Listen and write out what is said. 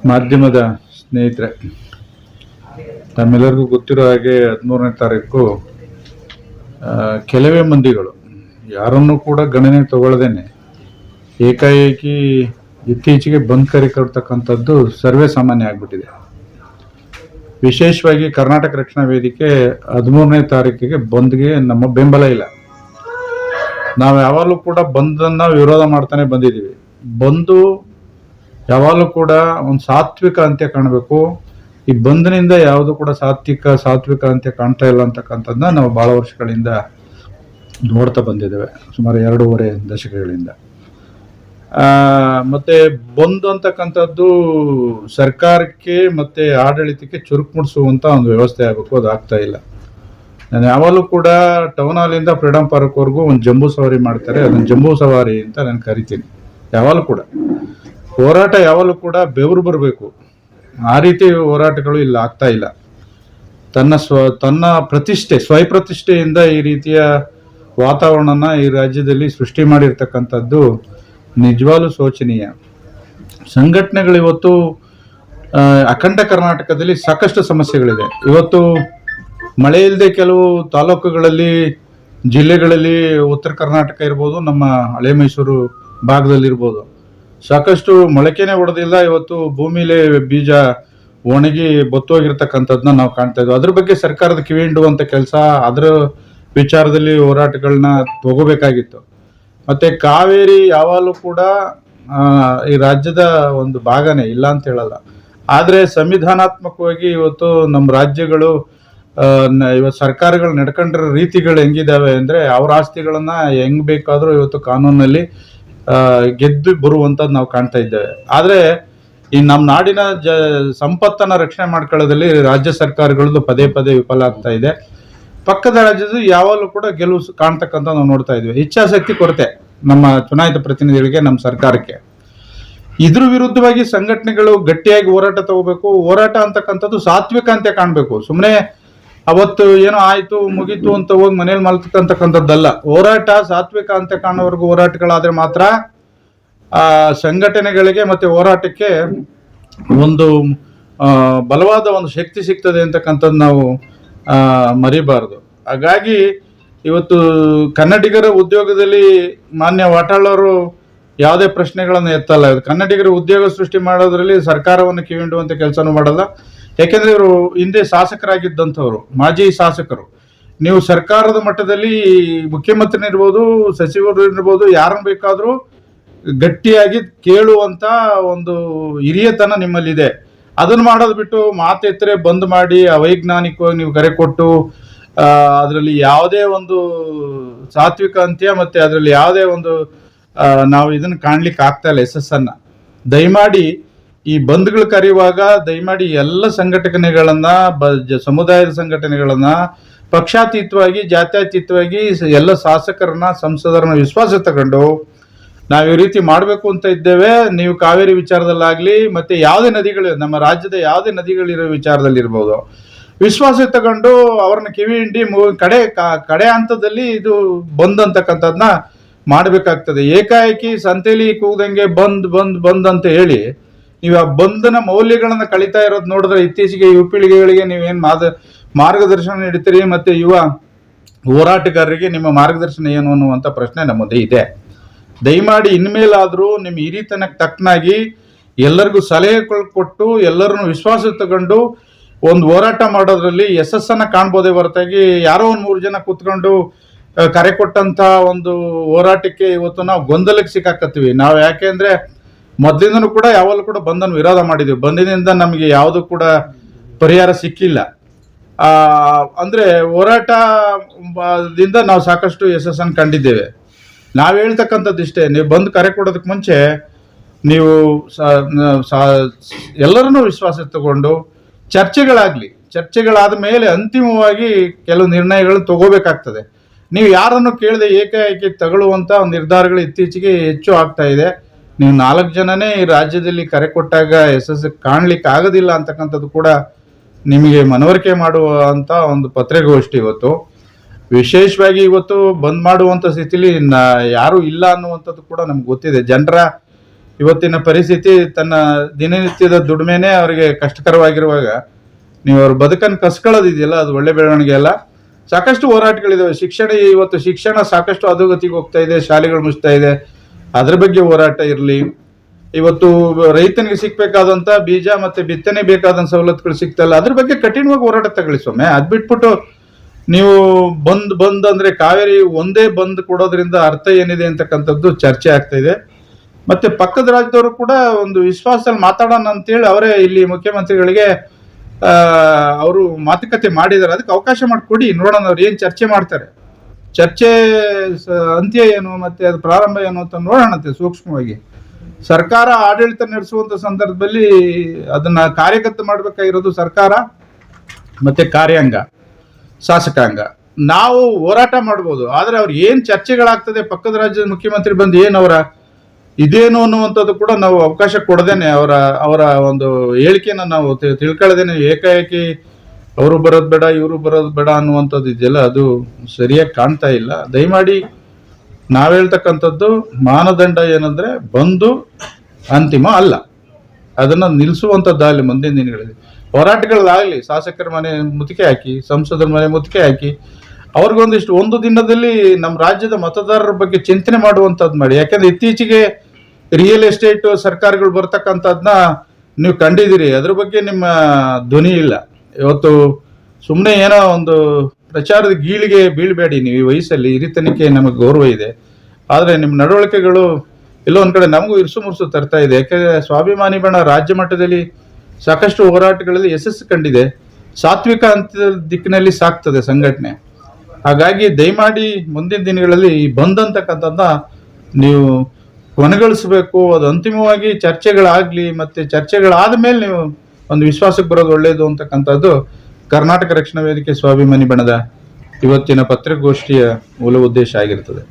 ಮಾಧ್ಯಮದ ಸ್ನೇಹಿತರೆ, ತಮ್ಮೆಲ್ಲರಿಗೂ ಗೊತ್ತಿರೋ ಹಾಗೆ 13ನೇ ತಾರೀಕು ಕೆಲವೇ ಮಂದಿಗಳು ಯಾರನ್ನೂ ಕೂಡ ಗಣನೆ ತಗೊಳ್ಳದೇನೆ ಏಕಾಏಕಿ ಇತ್ತೀಚೆಗೆ ಬಂದ್ ಕರೆ ಕೊಡ್ತಕ್ಕಂಥದ್ದು ಸರ್ವೇ ಸಾಮಾನ್ಯ ಆಗಿಬಿಟ್ಟಿದೆ. ವಿಶೇಷವಾಗಿ ಕರ್ನಾಟಕ ರಕ್ಷಣಾ ವೇದಿಕೆ 13ನೇ ತಾರೀಕಿಗೆ ಬಂದ್ಗೆ ನಮ್ಮ ಬೆಂಬಲ ಇಲ್ಲ. ನಾವು ಯಾವಾಗಲೂ ಕೂಡ ಬಂದನ್ನು ವಿರೋಧ ಮಾಡ್ತಾನೆ ಬಂದಿದ್ದೀವಿ. ಬಂದು ಯಾವಾಗಲೂ ಕೂಡ ಒಂದು ಸಾತ್ವಿಕ ಅಂತ್ಯ ಕಾಣಬೇಕು. ಈ ಬಂದ್ನಿಂದ ಯಾವುದು ಕೂಡ ಸಾತ್ವಿಕ ಅಂತ್ಯ ಕಾಣ್ತಾ ಇಲ್ಲ ಅಂತಕ್ಕಂಥದ್ದನ್ನ ನಾವು ಭಾಳ ವರ್ಷಗಳಿಂದ ನೋಡ್ತಾ ಬಂದಿದ್ದೇವೆ, ಸುಮಾರು 2.5 ದಶಕಗಳಿಂದ. ಮತ್ತೆ ಬಂದ್ ಅಂತಕ್ಕಂಥದ್ದು ಸರ್ಕಾರಕ್ಕೆ ಮತ್ತೆ ಆಡಳಿತಕ್ಕೆ ಚುರುಕು ಮೂಡಿಸುವಂತ ಒಂದು ವ್ಯವಸ್ಥೆ ಆಗಬೇಕು, ಅದು ಆಗ್ತಾ ಇಲ್ಲ. ನಾನು ಯಾವಾಗಲೂ ಕೂಡ ಟೌನ್ ಹಾಲಿಂದ ಫ್ರೀಡಂ ಪಾರ್ಕ್ವರೆಗೂ ಒಂದು ಜಂಬೂ ಸವಾರಿ ಮಾಡ್ತಾರೆ, ಅದನ್ನು ಜಂಬೂ ಸವಾರಿ ಅಂತ ನಾನು ಕರಿತೀನಿ. ಯಾವಾಗಲೂ ಕೂಡ ಹೋರಾಟ ಯಾವಾಗಲೂ ಕೂಡ ಬೆವರು ಬರಬೇಕು. ಆ ರೀತಿ ಹೋರಾಟಗಳು ಇಲ್ಲ, ಆಗ್ತಾ ಇಲ್ಲ. ತನ್ನ ಸ್ವಯಂ ಈ ರೀತಿಯ ವಾತಾವರಣನ ಈ ರಾಜ್ಯದಲ್ಲಿ ಸೃಷ್ಟಿ ಮಾಡಿರ್ತಕ್ಕಂಥದ್ದು ನಿಜವಾಗ್ಲೂ ಶೋಚನೀಯ. ಸಂಘಟನೆಗಳು ಇವತ್ತು ಅಖಂಡ ಕರ್ನಾಟಕದಲ್ಲಿ ಸಾಕಷ್ಟು ಸಮಸ್ಯೆಗಳಿದೆ. ಇವತ್ತು ಮಳೆ ಇಲ್ಲದೆ ಕೆಲವು ತಾಲೂಕುಗಳಲ್ಲಿ, ಜಿಲ್ಲೆಗಳಲ್ಲಿ, ಉತ್ತರ ಕರ್ನಾಟಕ ಇರ್ಬೋದು, ನಮ್ಮ ಹಳೆ ಮೈಸೂರು ಭಾಗದಲ್ಲಿರ್ಬೋದು, ಸಾಕಷ್ಟು ಮೊಳಕೆನೆ ಹೊಡೆದಿಲ್ಲ. ಇವತ್ತು ಭೂಮಿಲೇ ಬೀಜ ಒಣಗಿ ಬತ್ತೋಗಿರ್ತಕ್ಕಂಥದ್ದನ್ನ ನಾವು ಕಾಣ್ತಾ ಇದ್ವಿ. ಅದ್ರ ಬಗ್ಗೆ ಸರ್ಕಾರದ ಕಿವಿ ಹಿಂಡುವಂಥ ಕೆಲಸ, ಅದರ ವಿಚಾರದಲ್ಲಿ ಹೋರಾಟಗಳನ್ನ ತಗೋಬೇಕಾಗಿತ್ತು. ಮತ್ತೆ ಕಾವೇರಿ ಯಾವಾಗಲೂ ಕೂಡ ಈ ರಾಜ್ಯದ ಒಂದು ಭಾಗನೇ, ಇಲ್ಲ ಅಂತ ಹೇಳಲ್ಲ. ಆದರೆ ಸಂವಿಧಾನಾತ್ಮಕವಾಗಿ ಇವತ್ತು ನಮ್ಮ ರಾಜ್ಯಗಳು ಇವತ್ತು ಸರ್ಕಾರಗಳು ನಡ್ಕೊಂಡಿರೋ ರೀತಿಗಳು ಹೆಂಗಿದಾವೆ ಅಂದರೆ, ಅವ್ರ ಆಸ್ತಿಗಳನ್ನ ಹೆಂಗ್ ಬೇಕಾದರೂ ಇವತ್ತು ಕಾನೂನಲ್ಲಿ ಗೆದ್ದು ಬರುವಂಥದ್ದು ನಾವು ಕಾಣ್ತಾ ಇದ್ದೇವೆ. ಆದರೆ ಈ ನಮ್ಮ ನಾಡಿನ ಸಂಪತ್ತನ್ನು ರಕ್ಷಣೆ ಮಾಡ್ಕೊಳ್ಳೋದ್ರಲ್ಲಿ ರಾಜ್ಯ ಸರ್ಕಾರಗಳದ್ದು ಪದೇ ವಿಫಲ ಆಗ್ತಾ ಇದೆ. ಪಕ್ಕದ ರಾಜ್ಯದ ಯಾವಾಗಲೂ ಕೂಡ ಗೆಲುವು ಕಾಣ್ತಕ್ಕಂಥ ನಾವು ನೋಡ್ತಾ ಇದ್ವಿ. ಇಚ್ಛಾಶಕ್ತಿ ಕೊರತೆ ನಮ್ಮ ಚುನಾಯಿತ ಪ್ರತಿನಿಧಿಗಳಿಗೆ, ನಮ್ಮ ಸರ್ಕಾರಕ್ಕೆ. ಇದ್ರ ವಿರುದ್ಧವಾಗಿ ಸಂಘಟನೆಗಳು ಗಟ್ಟಿಯಾಗಿ ಹೋರಾಟ ತಗೋಬೇಕು. ಹೋರಾಟ ಅಂತಕ್ಕಂಥದ್ದು ಸಾತ್ವಿಕ ಅಂತ ಕಾಣಬೇಕು. ಸುಮ್ಮನೆ ಅವತ್ತು ಏನೋ ಆಯ್ತು ಮುಗೀತು ಅಂತ ಹೋಗಿ ಮನೇಲಿ ಮಲ್ತಕ್ಕಂಥದ್ದಲ್ಲ. ಹೋರಾಟ ಸಾತ್ವಿಕ ಅಂತ ಕಾಣೋವರೆಗೂ ಹೋರಾಟಗಳಾದ್ರೆ ಮಾತ್ರ ಸಂಘಟನೆಗಳಿಗೆ ಮತ್ತೆ ಹೋರಾಟಕ್ಕೆ ಒಂದು ಬಲವಾದ ಒಂದು ಶಕ್ತಿ ಸಿಗ್ತದೆ ಅಂತಕ್ಕಂಥದ್ದು ನಾವು ಮರಿಬಾರದು. ಹಾಗಾಗಿ ಇವತ್ತು ಕನ್ನಡಿಗರ ಉದ್ಯೋಗದಲ್ಲಿ ಮಾನ್ಯ ವಾಟಾಳ್ ಅವರು ಯಾವುದೇ ಪ್ರಶ್ನೆಗಳನ್ನು ಎತ್ತಲ್ಲ. ಕನ್ನಡಿಗರ ಉದ್ಯೋಗ ಸೃಷ್ಟಿ ಮಾಡೋದ್ರಲ್ಲಿ ಸರ್ಕಾರವನ್ನು ಕಿವಿಂಡುವಂತ ಕೆಲಸನೂ ಮಾಡಲ್ಲ. ಯಾಕೆಂದ್ರೆ ಇವರು ಹಿಂದೆ ಶಾಸಕರಾಗಿದ್ದಂಥವ್ರು, ಮಾಜಿ ಶಾಸಕರು. ನೀವು ಸರ್ಕಾರದ ಮಟ್ಟದಲ್ಲಿ ಮುಖ್ಯಮಂತ್ರಿ ಇರ್ಬೋದು, ಸಚಿವರು ಇರ್ಬೋದು, ಯಾರನ್ನು ಬೇಕಾದರೂ ಗಟ್ಟಿಯಾಗಿ ಕೇಳುವಂತ ಒಂದು ಹಿರಿಯತನ ನಿಮ್ಮಲ್ಲಿದೆ. ಅದನ್ನು ಮಾಡೋದು ಬಿಟ್ಟು ಮಾತೆತ್ತರೆ ಬಂದ್ ಮಾಡಿ ಅವೈಜ್ಞಾನಿಕವಾಗಿ ನೀವು ಕರೆ ಕೊಟ್ಟು ಅದರಲ್ಲಿ ಯಾವುದೇ ಒಂದು ಸಾತ್ವಿಕ ಅಂತ್ಯ ಮತ್ತೆ ಅದರಲ್ಲಿ ಯಾವುದೇ ಒಂದು ನಾವು ಇದನ್ನು ಕಾಣ್ಲಿಕ್ಕೆ ಆಗ್ತಾ ಇಲ್ಲ. ಯಶಸ್ಸನ್ನ ದಯಮಾಡಿ ಈ ಬಂದ್ಗಳು ಕರೆಯುವಾಗ ದಯಮಾಡಿ ಎಲ್ಲ ಸಂಘಟನೆಗಳನ್ನ, ಸಮುದಾಯದ ಸಂಘಟನೆಗಳನ್ನ ಪಕ್ಷಾತೀತವಾಗಿ, ಜಾತ್ಯತೀತವಾಗಿ ಎಲ್ಲ ಶಾಸಕರನ್ನ, ಸಂಸದರನ್ನ ವಿಶ್ವಾಸ ತಗೊಂಡು ನಾವು ಈ ರೀತಿ ಮಾಡಬೇಕು ಅಂತ ಇದ್ದೇವೆ. ನೀವು ಕಾವೇರಿ ವಿಚಾರದಲ್ಲಾಗ್ಲಿ ಮತ್ತೆ ಯಾವುದೇ ನದಿಗಳು, ನಮ್ಮ ರಾಜ್ಯದ ಯಾವುದೇ ನದಿಗಳಿರೋ ವಿಚಾರದಲ್ಲಿರ್ಬೋದು, ವಿಶ್ವಾಸ ತಗೊಂಡು ಅವ್ರನ್ನ ಕಿವಿ ಹಿಂಡಿ ಕಡೆ ಹಂತದಲ್ಲಿ ಇದು ಬಂದ್ ಅಂತಕ್ಕಂಥದ್ದನ್ನ ಮಾಡಬೇಕಾಗ್ತದೆ. ಏಕಾಏಕಿ ಸಂತೆಲಿ ಕೂದಂಗೆ ಬಂದ್ ಅಂತ ಹೇಳಿ ನೀವು ಆ ಬಂಧನ ಮೌಲ್ಯಗಳನ್ನ ಕಳೀತಾ ಇರೋದು ನೋಡಿದ್ರೆ, ಇತ್ತೀಚೆಗೆ ಯುವ ಪೀಳಿಗೆಗಳಿಗೆ ನೀವೇನು ಮಾರ್ಗದರ್ಶನ ನೀಡ್ತೀರಿ, ಮತ್ತೆ ಯುವ ಹೋರಾಟಗಾರರಿಗೆ ನಿಮ್ಮ ಮಾರ್ಗದರ್ಶನ ಏನು ಅನ್ನುವಂಥ ಪ್ರಶ್ನೆ ನಮ್ಮ ಮುಂದೆ ಇದೆ. ದಯಮಾಡಿ ಇನ್ಮೇಲಾದರೂ ನಿಮ್ಮ ಹಿರಿತನಕ್ಕೆ ತಕ್ಕನಾಗಿ ಎಲ್ಲರಿಗೂ ಸಲಹೆಗಳು ಕೊಟ್ಟು ಎಲ್ಲರನ್ನು ವಿಶ್ವಾಸ ತಗೊಂಡು ಒಂದು ಹೋರಾಟ ಮಾಡೋದ್ರಲ್ಲಿ ಯಶಸ್ಸನ್ನ ಕಾಣ್ಬೋದೇ ಹೊರತಾಗಿ ಯಾರೋ ಒಂದು 3 ಜನ ಕೂತ್ಕೊಂಡು ಕರೆ ಕೊಟ್ಟಂತ ಒಂದು ಹೋರಾಟಕ್ಕೆ ಇವತ್ತು ನಾವು ಗೊಂದಲಕ್ಕೆ ಸಿಕ್ಕಾಕತ್ತೀವಿ. ನಾವು ಯಾಕೆ ಅಂದ್ರೆ ಮೊದಲಿಂದನೂ ಕೂಡ ಯಾವಾಗಲೂ ಕೂಡ ಬಂದನ್ನು ವಿರೋಧ ಮಾಡಿದ್ದೀವಿ. ಬಂದಿನಿಂದ ನಮಗೆ ಯಾವುದು ಕೂಡ ಪರಿಹಾರ ಸಿಕ್ಕಿಲ್ಲ. ಅಂದ್ರೆ ಹೋರಾಟದಿಂದ ನಾವು ಸಾಕಷ್ಟು ಯಶಸ್ಸನ್ನು ಕಂಡಿದ್ದೇವೆ. ನಾವು ಹೇಳ್ತಕ್ಕಂಥದ್ದು ಇಷ್ಟೇ, ನೀವು ಬಂದು ಕರೆ ಕೊಡೋದಕ್ಕೆ ಮುಂಚೆ ನೀವು ಎಲ್ಲರನ್ನೂ ವಿಶ್ವಾಸ ತಗೊಂಡು ಚರ್ಚೆಗಳಾದ ಮೇಲೆ ಅಂತಿಮವಾಗಿ ಕೆಲವು ನಿರ್ಣಯಗಳನ್ನು ತಗೋಬೇಕಾಗ್ತದೆ. ನೀವು ಯಾರನ್ನು ಕೇಳದೆ ಏಕಾಏಕಿ ತಗೊಳ್ಳುವಂಥ ಒಂದು ನಿರ್ಧಾರಗಳು ಇತ್ತೀಚೆಗೆ ಹೆಚ್ಚು ಆಗ್ತಾ ಇದೆ. ನೀವು 4 ಜನನೇ ಈ ರಾಜ್ಯದಲ್ಲಿ ಕರೆ ಕೊಟ್ಟಾಗ ಯಶಸ್ಸು ಕಾಣ್ಲಿಕ್ಕೆ ಆಗೋದಿಲ್ಲ ಅಂತಕ್ಕಂಥದ್ದು ಕೂಡ ನಿಮಗೆ ಮನವರಿಕೆ ಮಾಡುವಂಥ ಒಂದು ಪತ್ರಿಕಾಗೋಷ್ಠಿ ಇವತ್ತು. ವಿಶೇಷವಾಗಿ ಇವತ್ತು ಬಂದ್ ಮಾಡುವಂಥ ಸ್ಥಿತಿಲಿ ಯಾರು ಇಲ್ಲ ಅನ್ನುವಂಥದ್ದು ಕೂಡ ನಮ್ಗೆ ಗೊತ್ತಿದೆ. ಜನರ ಇವತ್ತಿನ ಪರಿಸ್ಥಿತಿ ತನ್ನ ದಿನನಿತ್ಯದ ದುಡಿಮೆನೇ ಅವರಿಗೆ ಕಷ್ಟಕರವಾಗಿರುವಾಗ ನೀವು ಅವ್ರ ಬದುಕನ್ನು ಕಸ್ಕೊಳ್ಳೋದಿದೆಯಲ್ಲ, ಅದು ಒಳ್ಳೆ ಬೆಳವಣಿಗೆ ಅಲ್ಲ. ಸಾಕಷ್ಟು ಹೋರಾಟಗಳಿದಾವೆ. ಇವತ್ತು ಶಿಕ್ಷಣ ಸಾಕಷ್ಟು ಅಧೋಗತಿಗೆ ಹೋಗ್ತಾ ಇದೆ, ಶಾಲೆಗಳು ಮುಚ್ತಾ ಇದೆ, ಅದ್ರ ಬಗ್ಗೆ ಹೋರಾಟ ಇರಲಿ. ಇವತ್ತು ರೈತನಿಗೆ ಸಿಗ್ಬೇಕಾದಂತ ಬೀಜ ಮತ್ತೆ ಬಿತ್ತನೆ ಬೇಕಾದಂತ ಸವಲತ್ತುಗಳು ಸಿಗ್ತಾ ಇಲ್ಲ, ಅದ್ರ ಬಗ್ಗೆ ಕಠಿಣವಾಗಿ ಹೋರಾಟ ತಗೊಳ್ಳಿ ಸ್ವಾಮಿ. ಅದ್ ಬಿಟ್ಬಿಟ್ಟು ನೀವು ಬಂದ್ ಅಂದ್ರೆ ಕಾವೇರಿ ಒಂದೇ ಬಂದ್ ಕೊಡೋದ್ರಿಂದ ಅರ್ಥ ಏನಿದೆ ಅಂತಕ್ಕಂಥದ್ದು ಚರ್ಚೆ ಆಗ್ತಾ ಇದೆ. ಮತ್ತೆ ಪಕ್ಕದ ರಾಜ್ಯದವರು ಕೂಡ ಒಂದು ವಿಶ್ವಾಸದಲ್ಲಿ ಮಾತಾಡೋಣ ಅಂತೇಳಿ ಅವರೇ ಇಲ್ಲಿ ಮುಖ್ಯಮಂತ್ರಿಗಳಿಗೆ ಅವರು ಮಾತುಕತೆ ಮಾಡಿದ್ದಾರೆ. ಅದಕ್ಕೆ ಅವಕಾಶ ಮಾಡಿಕೊಡಿ, ನೋಡೋಣ ಅವ್ರು ಏನ್ ಚರ್ಚೆ ಮಾಡ್ತಾರೆ. ಚರ್ಚೆ ಅಂತ್ಯ ಏನು ಮತ್ತೆ ಅದು ಪ್ರಾರಂಭ ಏನು ಅಂತ ನೋಡೋಣಂತೆ ಸೂಕ್ಷ್ಮವಾಗಿ. ಸರ್ಕಾರ ಆಡಳಿತ ನಡೆಸುವಂತ ಸಂದರ್ಭದಲ್ಲಿ ಅದನ್ನ ಕಾರ್ಯಗತ ಮಾಡಬೇಕಾಗಿರೋದು ಸರ್ಕಾರ ಮತ್ತೆ ಕಾರ್ಯಾಂಗ, ಶಾಸಕಾಂಗ. ನಾವು ಹೋರಾಟ ಮಾಡ್ಬೋದು, ಆದ್ರೆ ಅವ್ರು ಏನ್ ಚರ್ಚೆಗಳಾಗ್ತದೆ, ಪಕ್ಕದ ರಾಜ್ಯದ ಮುಖ್ಯಮಂತ್ರಿ ಬಂದು ಏನ್ ಅವರ ಇದೇನು ಅನ್ನುವಂಥದ್ದು ಕೂಡ ನಾವು ಅವಕಾಶ ಕೊಡದೇನೆ ಅವರ ಒಂದು ಹೇಳಿಕೆನ ನಾವು ತಿಳ್ಕೊಳ್ಳದೇನೆ ಏಕಾಏಕಿ ಅವರು ಬರೋದು ಬೇಡ ಇವರು ಬರೋದು ಬೇಡ ಅನ್ನುವಂಥದ್ದು ಇದೆಯಲ್ಲ, ಅದು ಸರಿಯಾಗಿ ಕಾಣ್ತಾ ಇಲ್ಲ. ದಯಮಾಡಿ ನಾವ್ ಹೇಳ್ತಕ್ಕಂಥದ್ದು ಮಾನದಂಡ ಏನಂದ್ರೆ ಬಂದು ಅಂತಿಮ ಅಲ್ಲ, ಅದನ್ನ ನಿಲ್ಲಿಸುವಂಥದ್ದಾಗಲಿ. ಮುಂದಿನ ದಿನಗಳಲ್ಲಿ ಹೋರಾಟಗಳಾಗಲಿ, ಶಾಸಕರ ಮನೆ ಮುತ್ತಿಗೆ ಹಾಕಿ, ಸಂಸದರ ಮನೆ ಮುತ್ತಿಗೆ ಹಾಕಿ, ಅವ್ರಿಗೊಂದಿಷ್ಟು ಒಂದು ದಿನದಲ್ಲಿ ನಮ್ಮ ರಾಜ್ಯದ ಮತದಾರರ ಬಗ್ಗೆ ಚಿಂತನೆ ಮಾಡುವಂಥದ್ದು ಮಾಡಿ. ಯಾಕಂದ್ರೆ ಇತ್ತೀಚೆಗೆ ರಿಯಲ್ ಎಸ್ಟೇಟ್ ಸರ್ಕಾರಗಳು ಬರ್ತಕ್ಕಂಥದ್ನ ನೀವು ಕಂಡಿದ್ದೀರಿ, ಅದ್ರ ಬಗ್ಗೆ ನಿಮ್ಮ ಧ್ವನಿ ಇಲ್ಲ. ಇವತ್ತು ಸುಮ್ಮನೆ ಏನೋ ಒಂದು ಪ್ರಚಾರದ ಗೀಳಿಗೆ ಬೀಳ್ಬೇಡಿ. ನೀವು ಈ ವಯಸ್ಸಲ್ಲಿ ಹಿರಿತನಕ್ಕೆ ನಮಗೆ ಗೌರವ ಇದೆ, ಆದರೆ ನಿಮ್ಮ ನಡವಳಿಕೆಗಳು ಎಲ್ಲೋ ಒಂದ್ ಕಡೆ ನಮಗೂ ಇರ್ಸು ಮುರ್ಸು ತರ್ತಾ ಇದೆ. ಯಾಕಂದ್ರೆ ಸ್ವಾಭಿಮಾನಿ ಬಣ ರಾಜ್ಯ ಮಟ್ಟದಲ್ಲಿ ಸಾಕಷ್ಟು ಹೋರಾಟಗಳಲ್ಲಿ ಯಶಸ್ಸು ಕಂಡಿದೆ, ಸಾತ್ವಿಕ ಹಂತದ ದಿಕ್ಕಿನಲ್ಲಿ ಸಾಕ್ತದೆ ಸಂಘಟನೆ. ಹಾಗಾಗಿ ದಯಮಾಡಿ ಮುಂದಿನ ದಿನಗಳಲ್ಲಿ ಈ ಬಂದಂತಕ್ಕಂಥದ್ದ ನೀವು ಕೊನೆಗೊಳಿಸಬೇಕು. ಅದು ಅಂತಿಮವಾಗಿ ಚರ್ಚೆಗಳಾಗ್ಲಿ, ಮತ್ತೆ ಚರ್ಚೆಗಳಾದ ಮೇಲೆ ನೀವು ಒಂದು ವಿಶ್ವಾಸಕ್ಕೆ ಬರೋದು ಒಳ್ಳೆಯದು ಅಂತಕ್ಕಂಥದ್ದು ಕರ್ನಾಟಕ ರಕ್ಷಣಾ ವೇದಿಕೆ ಸ್ವಾಭಿಮಾನಿ ಬಣದ ಇವತ್ತಿನ ಪತ್ರಿಕಾಗೋಷ್ಠಿಯ ಮೂಲ ಉದ್ದೇಶ ಆಗಿರ್ತದೆ.